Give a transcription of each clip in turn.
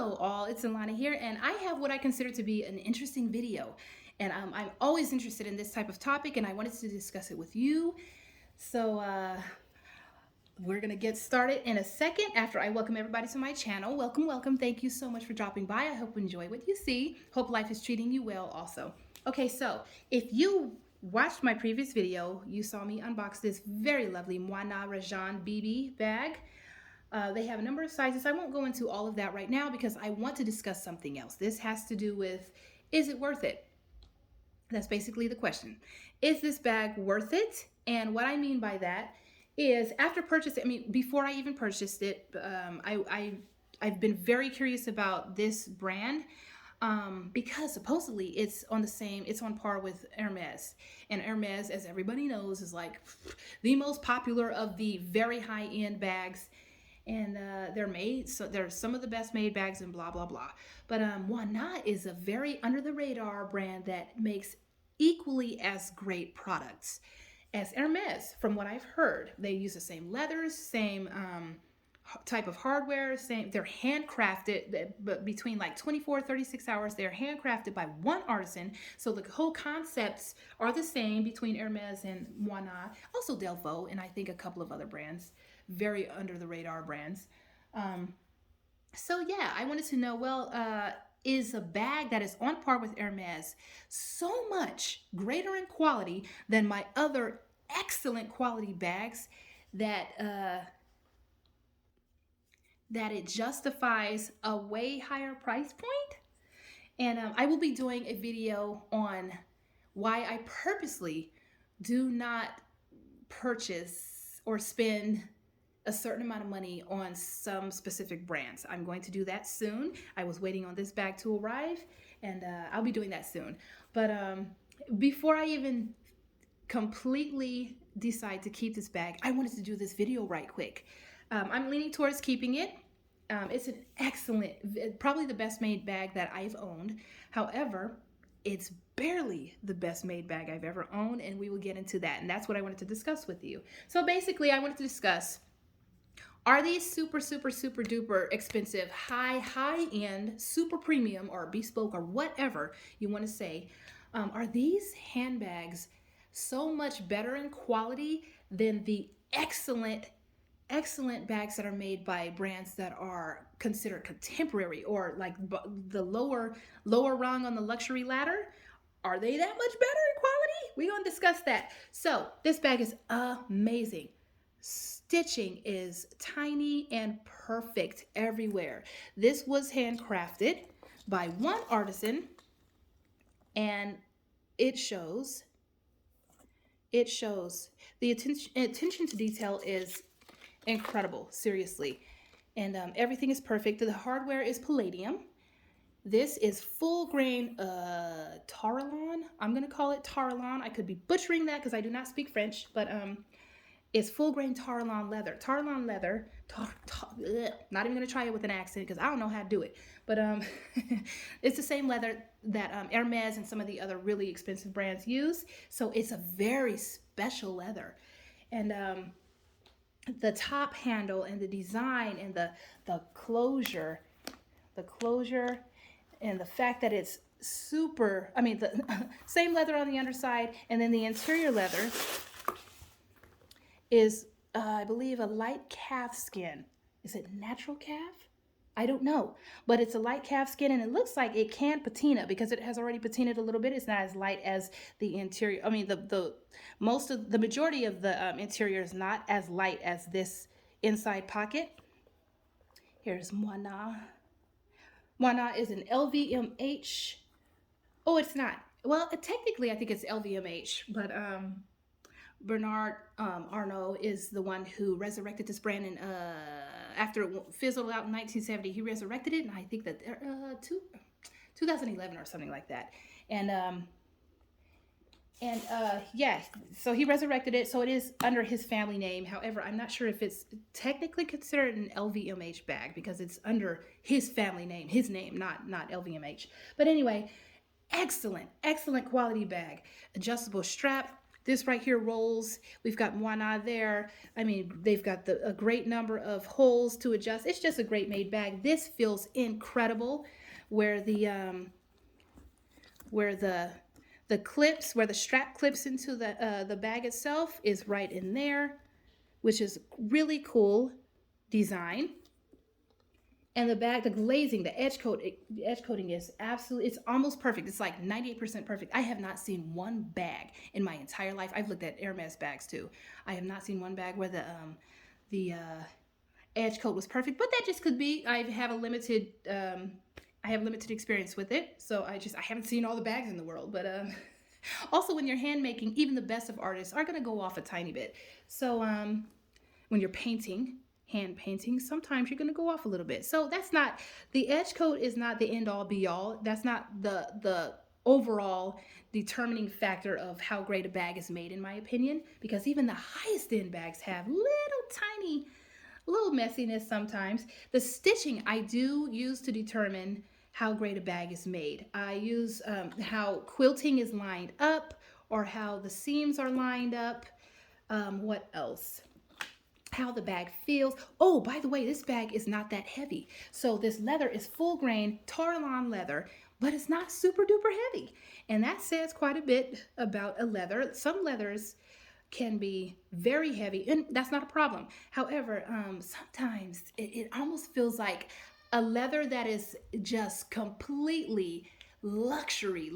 Hello all, it's Alana here, and I have what I consider to be an interesting video. And I'm always interested in this type of topic, and I wanted to discuss it with you. So we're gonna get started in a second after I welcome everybody to my channel. Welcome, welcome. Thank you so much for dropping by. I hope you enjoy what you see. Hope life is treating you well also. Okay, so if you watched my previous video, you saw me unbox this very lovely Moynat Rajan BB bag. They have a number of sizes. I won't go into all of that right now because I want to discuss something else. This has to do with, is it worth it? That's basically the question. Is this bag worth it? And what I mean by that is after purchasing, before I even purchased it, I've been very curious about this brand because supposedly it's on par with Hermes. And Hermes, as everybody knows, is like the most popular of the very high-end bags. And they're some of the best made bags and blah blah blah. But Moynat is a very under the radar brand that makes equally as great products as Hermes. From what I've heard, they use the same leathers, same type of hardware, they're handcrafted, but between like 36 hours, they're handcrafted by one artisan. So the whole concepts are the same between Hermes and Moynat, also Delvaux, and I think a couple of other brands, very under the radar brands. So yeah, I wanted to know, well, is a bag that is on par with Hermes so much greater in quality than my other excellent quality bags that it justifies a way higher price point? And I will be doing a video on why I purposely do not purchase or spend a certain amount of money on some specific brands. I'm going to do that soon. I was waiting on this bag to arrive, and I'll be doing that soon. But before I even completely decide to keep this bag, I wanted to do this video right quick. I'm leaning towards keeping it. It's an excellent, probably the best made bag that I've owned. However, it's barely the best made bag I've ever owned, and we will get into that. And that's what I wanted to discuss with you. So basically, I wanted to discuss, are these super, super, super duper expensive, high end, super premium or bespoke or whatever you want to say, are these handbags so much better in quality than the excellent bags that are made by brands that are considered contemporary or like the lower rung on the luxury ladder? Are they that much better in quality? We're going to discuss that. So this bag is amazing. Stitching is tiny and perfect everywhere. This was handcrafted by one artisan, and it shows. The attention to detail is incredible, seriously. And everything is perfect. The hardware is palladium. This is full grain Tarlon. I'm going to call it Tarlon. I could be butchering that because I do not speak French, but it's full grain Tarlon leather. Tarlon leather, not even going to try it with an accent because I don't know how to do it. But it's the same leather that Hermes and some of the other really expensive brands use. So it's a very special leather. And the top handle and the design and the closure and the fact that it's super, the same leather on the underside, and then the interior leather is, I believe, a light calf skin. Is it natural calf? I don't know, but it's a light calf skin, and it looks like it can patina because it has already patinaed a little bit. It's not as light as the interior. The majority of the interior is not as light as this inside pocket. Here's Moynat. Moynat is an LVMH. Oh, it's not. Well, technically, I think it's LVMH, but Bernard Arnault is the one who resurrected this brand, and after it fizzled out in 1970, he resurrected it, and I think that 2011 or something like that. And yeah, so he resurrected it, so it is under his family name. However, I'm not sure if it's technically considered an LVMH bag because it's under his family name, his name, not LVMH. But anyway, excellent quality bag. Adjustable strap. This right here rolls. We've got Moynat there. I mean, they've got a great number of holes to adjust. It's just a great made bag. This feels incredible. Where the clips, where the strap clips into the bag itself is right in there, which is really cool design. And the bag, the glazing, the edge coating is absolutely, it's almost perfect. It's like 98% perfect. I have not seen one bag in my entire life. I've looked at Hermes bags too. I have not seen one bag where the edge coat was perfect, but that just could be, I have limited experience with it. So I haven't seen all the bags in the world, but also when you're hand making, even the best of artists are going to go off a tiny bit. So when you're painting, hand painting, sometimes you're going to go off a little bit. So that's not, the edge coat is not the end all be all. That's not the overall determining factor of how great a bag is made, in my opinion, because even the highest end bags have little messiness sometimes. The stitching I do use to determine how great a bag is made. I use how quilting is lined up, or how the seams are lined up. What else? How the bag feels. Oh, by the way, this bag is not that heavy. So this leather is full grain Tarlon leather, but it's not super duper heavy. And that says quite a bit about a leather. Some leathers can be very heavy, and that's not a problem. However, sometimes it almost feels like a leather that is just completely luxury,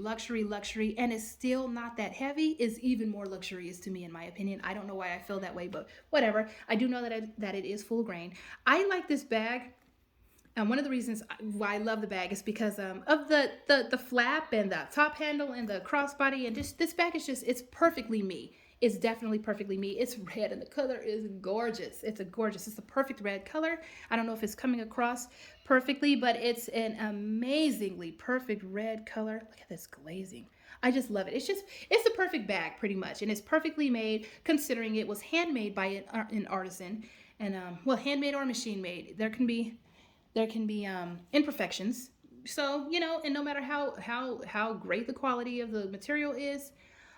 and is still not that heavy is even more luxurious to me, in my opinion. I don't know why I feel that way, but whatever. I do know that it is full grain. I like this bag. And one of the reasons why I love the bag is because of the flap and the top handle and the crossbody, and just this bag is just, it's perfectly me. It's definitely perfectly me. It's red and the color is gorgeous. It's the perfect red color. I don't know if it's coming across perfectly, but it's an amazingly perfect red color. Look at this glazing. I just love it. It's the perfect bag pretty much. And it's perfectly made, considering it was handmade by an artisan. And well, handmade or machine made. There can be imperfections. So, and no matter how great the quality of the material is,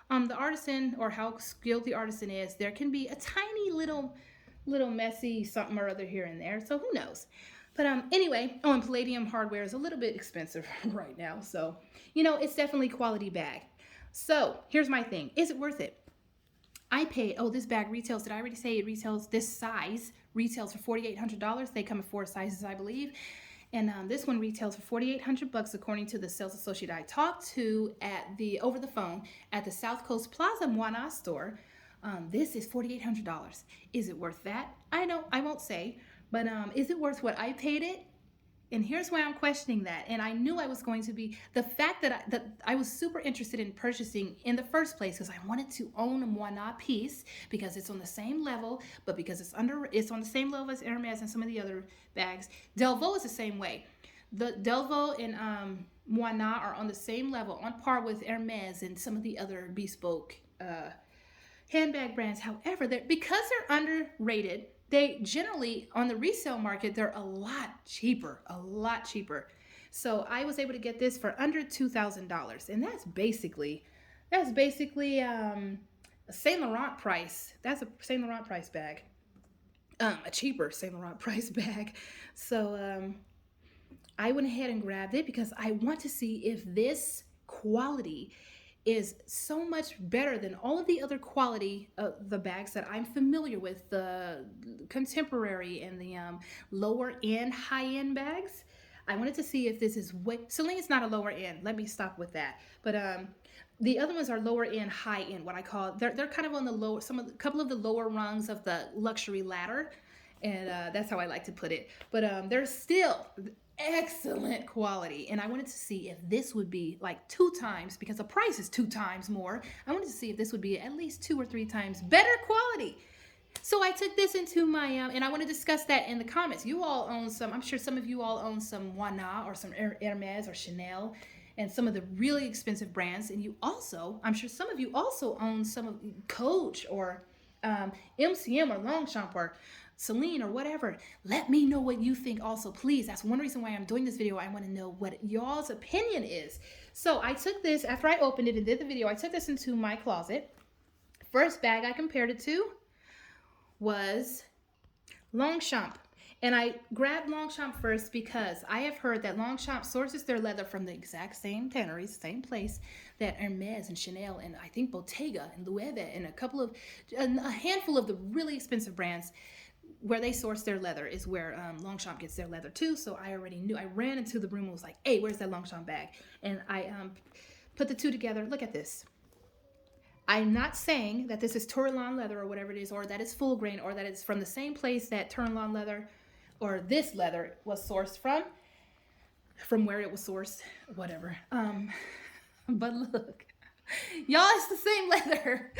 the artisan, or how skilled the artisan is, there can be a tiny little messy something or other here and there. So who knows? But anyway, and Palladium hardware is a little bit expensive right now. So, it's definitely quality bag. So here's my thing. Is it worth it? I paid, this bag retails, did I already say it retails, this size retails for $4,800. They come in 4 sizes, I believe. And this one retails for $4,800 according to the sales associate I talked to over the phone at the South Coast Plaza Moynat store. This is $4,800. Is it worth that? I won't say, but is it worth what I paid it? And here's why I'm questioning that. And I knew I was going to be, the fact that I was super interested in purchasing in the first place, because I wanted to own a Moynat piece, because it's on the same level, but because it's on the same level as Hermes and some of the other bags. Delvaux is the same way. The Delvaux and Moynat are on the same level, on par with Hermes and some of the other bespoke handbag brands. However, because they're underrated, they generally, on the resale market, they're a lot cheaper. So I was able to get this for under $2,000, and that's basically a Saint Laurent price. That's a Saint Laurent price bag, a cheaper Saint Laurent price bag. So I went ahead and grabbed it because I want to see if this quality is so much better than all of the other quality of the bags that I'm familiar with, the contemporary and the lower end, high end bags. I wanted to see if this is Celine is not a lower end. Let me stop with that. But the other ones are lower end, high end. What I call they're kind of on the lower, couple of the lower rungs of the luxury ladder, and that's how I like to put it. But they're still excellent quality, and I wanted to see if this would be like 2 times, because the price is 2 times more. I wanted to see if this would be at least 2 or 3 times better quality. So I took this into my and I want to discuss that in the comments. You all own some, I'm sure some of you all own some Moynat or some Hermes or Chanel and some of the really expensive brands, and you also, I'm sure some of you also own some of Coach or MCM or Longchamp or Celine or whatever. Let me know what you think also, please. That's one reason why I'm doing this video. I want to know what y'all's opinion is. So I took this, after I opened it and did the video, I took this into my closet first bag I compared it to was Longchamp. And I grabbed Longchamp first because I have heard that Longchamp sources their leather from the exact same tanneries, same place that Hermes and Chanel and I think Bottega and Loewe and a handful of the really expensive brands where they source their leather is where Longchamp gets their leather too. So I already knew. I ran into the room and was like, hey, where's that Longchamp bag? And I put the two together. Look at this. I'm not saying that this is Tourlon leather or whatever it is, or that it's full grain, or that it's from the same place that Tourlon leather or this leather was sourced from where it was sourced, whatever. But look, y'all, it's the same leather.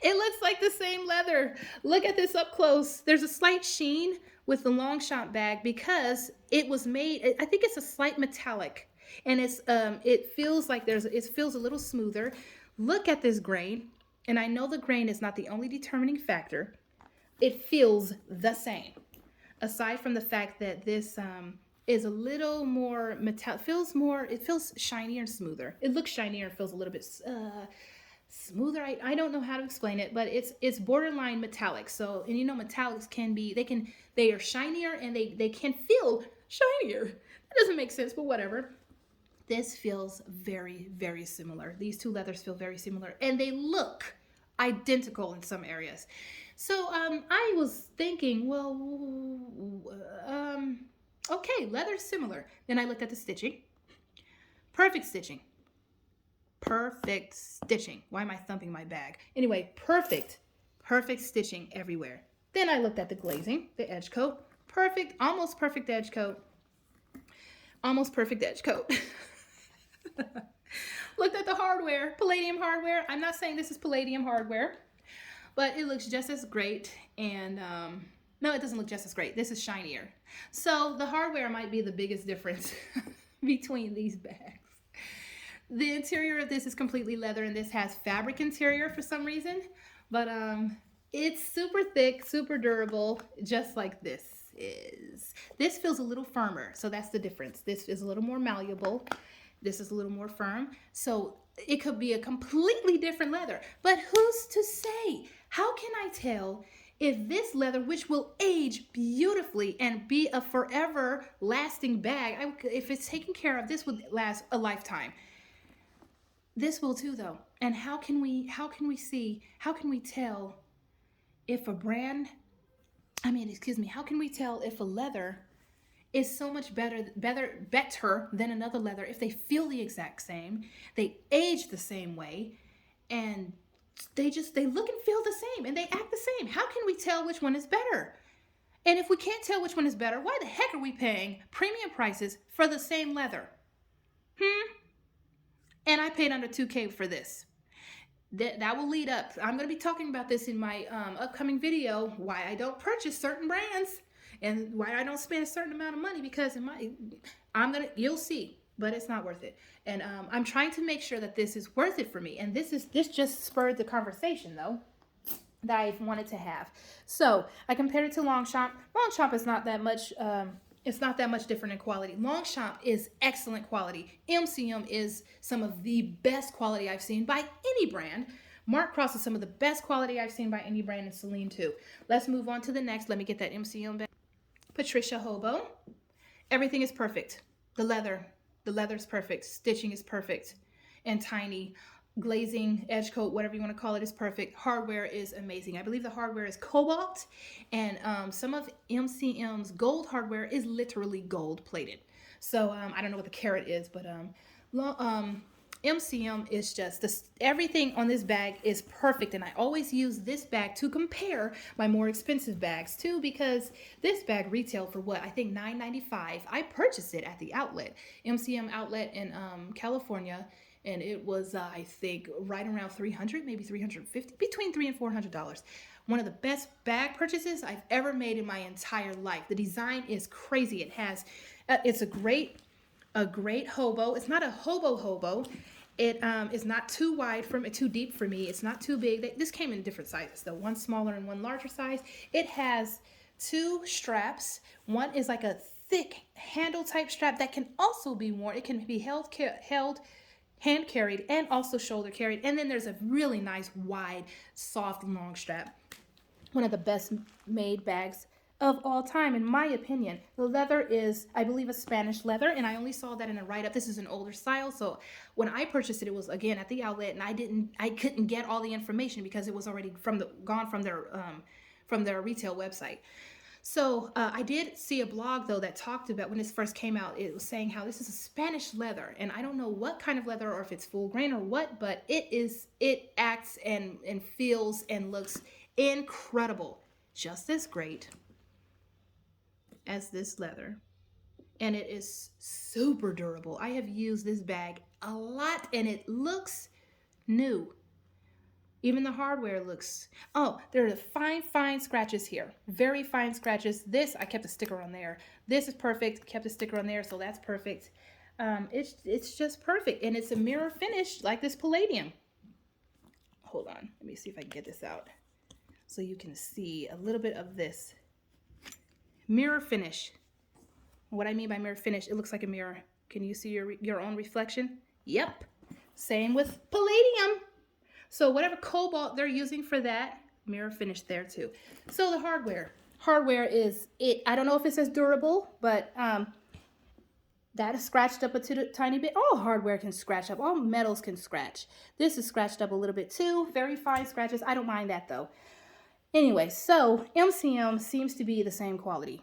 It looks like the same leather. Look at this up close. There's a slight sheen with the Longchamp bag because it was made, I think it's a slight metallic, and it feels like it feels a little smoother. Look at this grain. And I know the grain is not the only determining factor. It feels the same. Aside from the fact that this is a little more metallic, it feels shinier and smoother. It looks shinier and feels a little bit smoother. I don't know how to explain it, but it's borderline metallic. So, and you know, metallics they are shinier and they can feel shinier. That doesn't make sense, but whatever. This feels very, very similar. These two leathers feel very similar, and they look identical in some areas. So I was thinking, well, okay, leather's similar. Then I looked at the stitching. Perfect stitching. Perfect stitching. Why am I thumping my bag? Anyway, perfect stitching everywhere. Then I looked at the glazing, the edge coat. Perfect, almost perfect edge coat. Almost perfect edge coat. Looked at the hardware, Palladium hardware. I'm not saying this is Palladium hardware, but it looks just as great. And no, it doesn't look just as great. This is shinier. So the hardware might be the biggest difference between these bags. The interior of this is completely leather, and this has fabric interior for some reason, but it's super thick, super durable, just like this is. This feels a little firmer, so that's the difference. This is a little more malleable. This is a little more firm. So it could be a completely different leather. But who's to say? How can I tell if this leather, which will age beautifully and be a forever lasting bag, if it's taken care of, this would last a lifetime. This will too, though. And how can we tell if a brand, how can we tell if a leather is so much better than another leather if they feel the exact same, they age the same way, and they look and feel the same, and they act the same? How can we tell which one is better? And if we can't tell which one is better, why the heck are we paying premium prices for the same leather? And I paid under $2,000 for this. That will lead up. I'm going to be talking about this in my upcoming video, why I don't purchase certain brands and why I don't spend a certain amount of money, because you'll see, but it's not worth it. And I'm trying to make sure that this is worth it for me. And this just spurred the conversation, though, that I wanted to have. So I compared it to Longchamp. Longchamp is not that much. It's not that much different in quality. Longchamp is excellent quality. MCM is some of the best quality I've seen by any brand. Mark Cross is some of the best quality I've seen by any brand, and Celine too. Let's move on to the next. Let me get that MCM back. Patricia Hobo. Everything is perfect. The leather's perfect. Stitching is perfect and tiny. Glazing, edge coat, whatever you want to call it, is perfect. Hardware is amazing. I believe the hardware is cobalt, and some of MCM's gold hardware is literally gold plated. So I don't know what the carat is, but MCM is just everything on this bag is perfect, and I always use this bag to compare my more expensive bags too, because this bag retailed for what I think $9.95. I purchased it at the outlet, MCM outlet in California. And it was, I think, right around $300, maybe $350, between $300 and $400. One of the best bag purchases I've ever made in my entire life. The design is crazy. It has, it's a great hobo. It's not a hobo. It is not too too deep for me. It's not too big. This came in different sizes, though. One smaller and one larger size. It has 2 straps. One is like a thick handle type strap that can also be worn. It can be held hand carried and also shoulder carried. And then there's a really nice wide soft long strap. One of the best made bags of all time, in my opinion. The leather is, I believe, a Spanish leather, and I only saw that in a write-up. This is an older style, so when I purchased it, it was again at the outlet, and I couldn't get all the information because it was already gone from their retail website. So I did see a blog though that talked about when this first came out. It was saying how this is a Spanish leather, and I don't know what kind of leather or if it's full grain or what, but it acts and feels and looks incredible, just as great as this leather, and it is super durable. I have used this bag a lot, and it looks new. Even the hardware looks, oh, there are fine scratches here. Very fine scratches. This, I kept a sticker on there. This is perfect. Kept a sticker on there, so that's perfect. It's just perfect. And it's a mirror finish like this palladium. Hold on. Let me see if I can get this out so you can see a little bit of this. Mirror finish. What I mean by mirror finish, it looks like a mirror. Can you see your own reflection? Yep. Same with palladium. So whatever cobalt they're using for that, mirror finish there too. So the hardware is it. I don't know if it's as durable, but that is scratched up a tiny bit. All hardware can scratch up. All metals can scratch. This is scratched up a little bit too. Very fine scratches. I don't mind that though. Anyway, so MCM seems to be the same quality,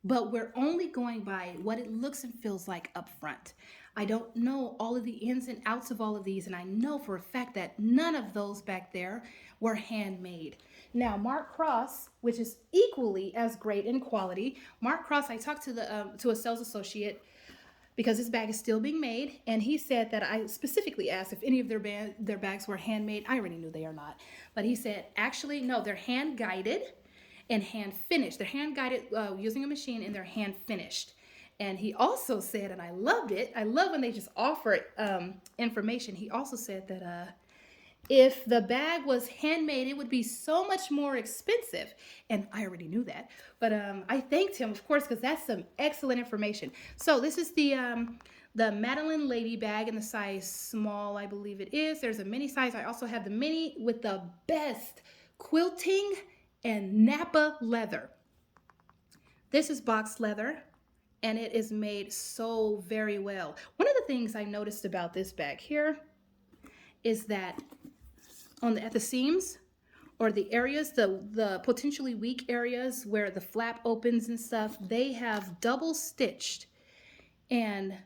but we're only going by what it looks and feels like up front. I don't know all of the ins and outs of all of these, and I know for a fact that none of those back there were handmade. Now, Mark Cross, which is equally as great in quality. Mark Cross, I talked to a sales associate because this bag is still being made, and he said that I specifically asked if any of their bags were handmade. I already knew they are not, but he said, actually, no, they're hand guided and hand finished. They're hand guided using a machine, and they're hand finished. And he also said, and I loved it, I love when they just offer information. He also said that if the bag was handmade, it would be so much more expensive. And I already knew that. But I thanked him, of course, because that's some excellent information. So this is the Madeleine Lady Bag in the size small, I believe it is. There's a mini size. I also have the mini with the best quilting and Napa leather. This is box leather, and it is made so very well. One of the things I noticed about this bag here is that at the seams, or the areas, the potentially weak areas where the flap opens and stuff, they have double stitched. And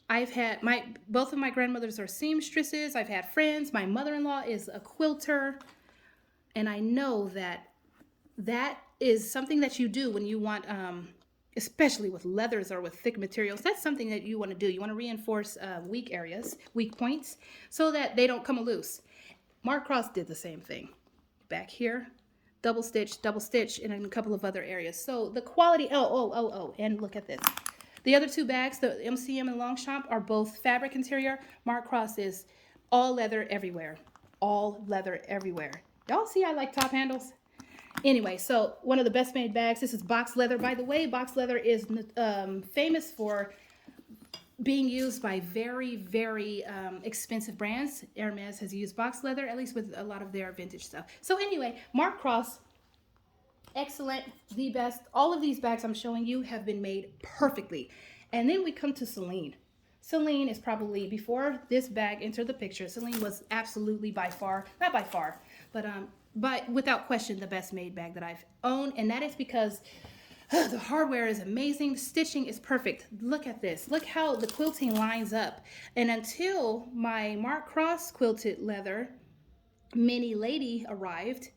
I've had both of my grandmothers are seamstresses. I've had friends. My mother-in-law is a quilter, and I know that is something that you do when you want, especially with leathers or with thick materials. That's something that you want to do. You want to reinforce weak areas, weak points, so that they don't come loose. Mark Cross did the same thing. Back here, double stitch, and in a couple of other areas. So the quality, and look at this. The other two bags, the MCM and Longchamp, are both fabric interior. Mark Cross is all leather everywhere. All leather everywhere. Y'all see I like top handles? Anyway, so one of the best made bags. This is box leather. By the way, box leather is famous for being used by very, very expensive brands. Hermes has used box leather, at least with a lot of their vintage stuff. So anyway, Mark Cross, excellent, the best. All of these bags I'm showing you have been made perfectly. And then we come to Celine. Celine is probably, before this bag entered the picture, Celine was absolutely by far, not by far, but without question the best made bag that I've owned. And that is because the hardware is amazing. The stitching is perfect. Look at this. Look how the quilting lines up. And until my Mark Cross quilted leather mini lady arrived,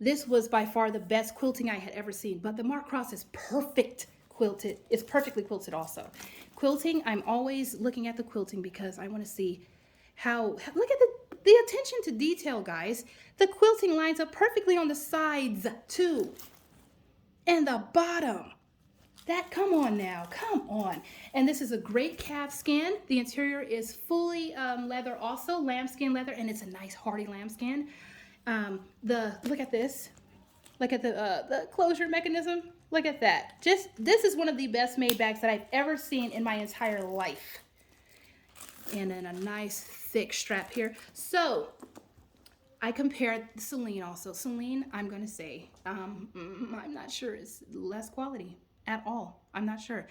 this was by far the best quilting I had ever seen. But the Mark Cross is perfect quilted. It's perfectly quilted also. Quilting, I'm always looking at the quilting because I want to see how, look at the attention to detail, guys. The quilting lines up perfectly on the sides too. And the bottom, come on now, come on. And this is a great calf skin. The interior is fully leather also, lambskin leather, and it's a nice hardy lambskin. Look at this. Look at the closure mechanism. Look at that. This is one of the best made bags that I've ever seen in my entire life. and then a nice thick strap here. So I compared Celine also. Celine, I'm going to say, I'm not sure it's less quality at all. I'm not sure.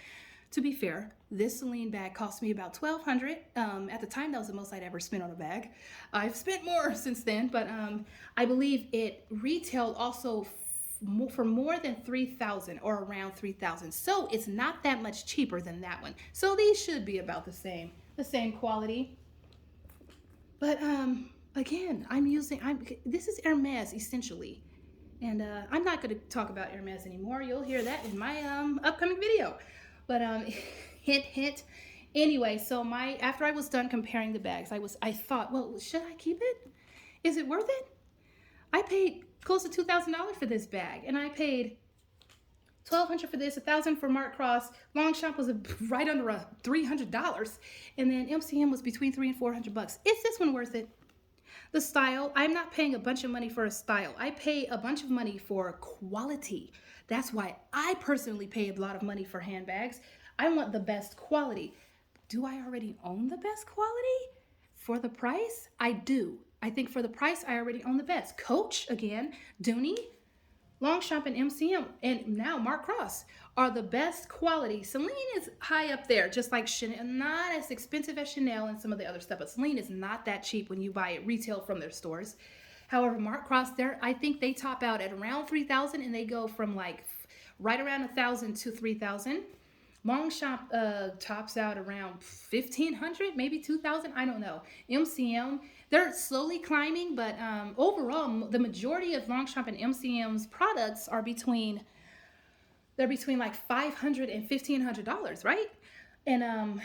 To be fair, this Celine bag cost me about $1,200. At the time, that was the most I'd ever spent on a bag. I've spent more since then, but I believe it retailed also for more than 3,000 or around 3,000. So it's not that much cheaper than that one. So these should be about the same quality. But again, this is Hermes essentially. And I'm not going to talk about Hermes anymore. You'll hear that in my upcoming video. But hint, hint. Anyway, so after I was done comparing the bags, I thought, well, should I keep it? Is it worth it? I paid close to $2,000 for this bag, and I paid $1,200 for this, $1,000 for Mark Cross. Longchamp was right under $300, and then MCM was between $300 and $400. Is this one worth it? The style, I'm not paying a bunch of money for a style. I pay a bunch of money for quality. That's why I personally pay a lot of money for handbags. I want the best quality. Do I already own the best quality? For the price, I do. I think for the price, I already own the best. Coach, again, Dooney, Longchamp, and MCM, and now Mark Cross are the best quality. Celine is high up there, just like Chanel, not as expensive as Chanel and some of the other stuff, but Celine is not that cheap when you buy it retail from their stores. However, Mark Cross, I think they top out at around 3,000, and they go from like right around 1,000 to 3,000. Longchamp tops out around 1,500, maybe 2,000. I don't know. MCM, they're slowly climbing, but overall, the majority of Longchamp and MCM's products are between like $500 and $1,500, right? And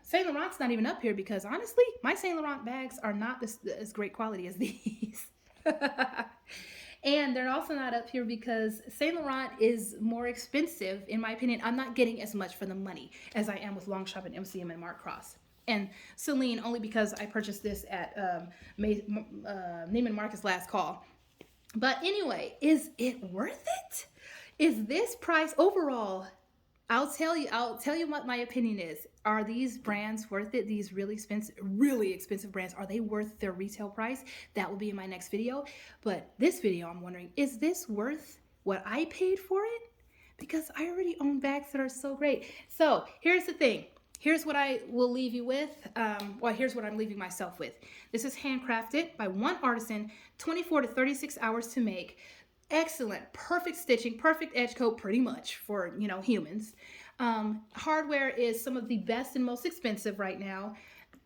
Saint Laurent's not even up here because honestly, my Saint Laurent bags are not as great quality as these. And they're also not up here because Saint Laurent is more expensive, in my opinion. I'm not getting as much for the money as I am with Longchamp and MCM and Mark Cross. And Celine, only because I purchased this at Neiman Marcus last call. But anyway, is it worth it? Is this price overall? I'll tell you what my opinion is. Are these brands worth it? These really expensive brands, are they worth their retail price? That will be in my next video. But this video, I'm wondering, is this worth what I paid for it? Because I already own bags that are so great. So here's the thing. Here's what I will leave you with. Here's what I'm leaving myself with. This is handcrafted by one artisan, 24 to 36 hours to make. Excellent, perfect stitching, perfect edge coat, pretty much for, humans. Hardware is some of the best and most expensive right now.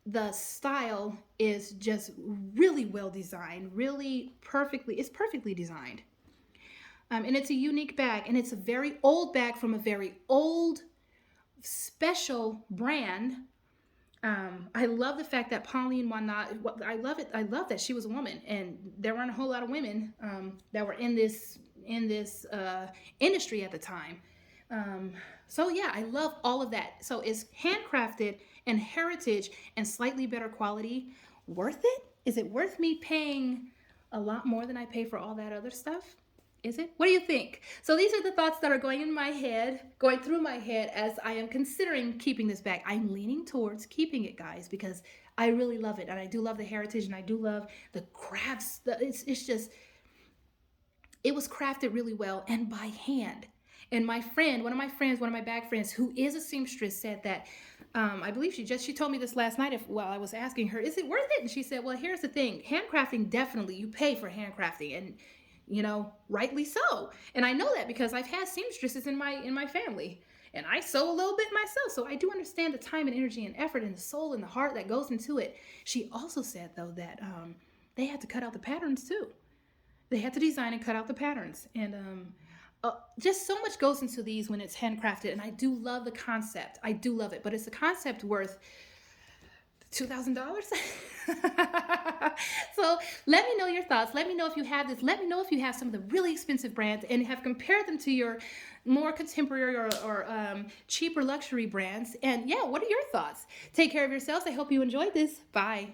The style is just really well designed, it's perfectly designed. And it's a unique bag, and it's a very old bag from a very old, special brand. I love the fact that Pauline Moynat, I love it. I love that she was a woman, and there weren't a whole lot of women that were in this industry at the time. So yeah, I love all of that. So is handcrafted and heritage and slightly better quality worth it? Is it worth me paying a lot more than I pay for all that other stuff? Is it? What do you think? So these are the thoughts that are going through my head as I am considering keeping this bag. I'm leaning towards keeping it, guys, because I really love it. And I do love the heritage, and I do love the crafts. It was crafted really well and by hand. And one of my bag friends, who is a seamstress, said that, I believe she told me this last night while I was asking her, is it worth it? And she said, well, here's the thing. Handcrafting, definitely, you pay for handcrafting. And rightly so. And I know that because I've had seamstresses in my family, and I sew a little bit myself. So I do understand the time and energy and effort and the soul and the heart that goes into it. She also said, though, that they had to cut out the patterns too. They had to design and cut out the patterns. And just so much goes into these when it's handcrafted. And I do love the concept. I do love it. But it's a concept worth $2,000. So let me know your thoughts. Let me know if you have this. Let me know if you have some of the really expensive brands and have compared them to your more contemporary or cheaper luxury brands. And yeah, what are your thoughts? Take care of yourselves. I hope you enjoyed this. Bye.